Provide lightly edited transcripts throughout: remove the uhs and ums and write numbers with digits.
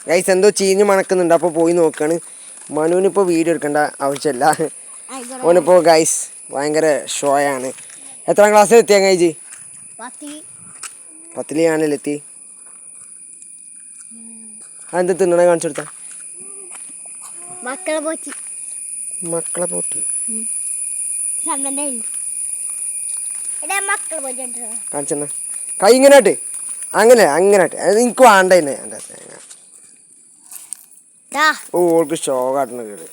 Guys എന്തോ ചീഞ്ഞ് മണക്കുന്നുണ്ട്, അപ്പോൾ പോയി നോക്കാണ്. മനുവിനിപ്പോൾ വീഡിയോ എടുക്കേണ്ട ആവശ്യമില്ല. ഓനിപ്പോൾ ഗൈസ് ഭയങ്കര ഷോയാണ്. എത്രാം ക്ലാസ്സിൽ എത്തിയാ കഴിച്ച്? 10ൽ ഞാനല്ലേ എത്തി. അതെന്ത് തിന്നണ കാണിച്ചു കൊടുത്ത? മക്കളെ പോട്ടി കാണിച്ചെന്നാ. കൈ ഇങ്ങനെയാട്ട്, അങ്ങനെ അങ്ങനെയാട്ട്. അത് എനിക്ക് വേണ്ട തന്നെ. ഓ ഓൾക്ക് ഷോ കാട്ടണ കേട്.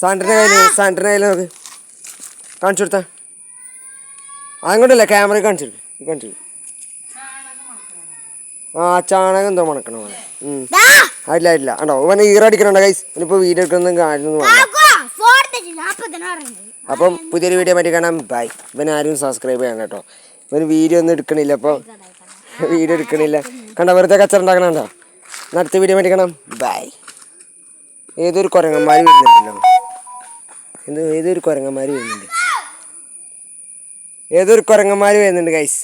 സാൻഡറിൻ്റെ കയ്യിൽ നോക്ക്, കാണിച്ചു കൊടുത്താ. അങ്ങോട്ടല്ല, ക്യാമറ കാണിച്ചു. ആ ചാണകം എന്തോ മണക്കണ പോലെ. ഇല്ല ഉണ്ടോ ഓനെ ഈറടിക്കണുണ്ടോ ഗൈസ്? ഇനിയിപ്പോൾ വീഡിയോ എടുക്കുന്ന കാര്യം. അപ്പം പുതിയൊരു വീഡിയോ പറ്റി കാണാം. ബൈ. ഇവന് ആരും സബ്സ്ക്രൈബ് ചെയ്യണം കേട്ടോ. ഇവന് വീഡിയോ ഒന്നും എടുക്കണില്ല. അപ്പോൾ വീഡിയോ എടുക്കണില്ല കണ്ടോ, വെറുതെ കച്ചറ ഉണ്ടാക്കണോ. അടുത്ത വീഡിയോ പറ്റി കാണാം. ബൈ. ഏതൊരു കുരങ്ങന്മാർ വരുന്നുണ്ട് ഗൈസ്.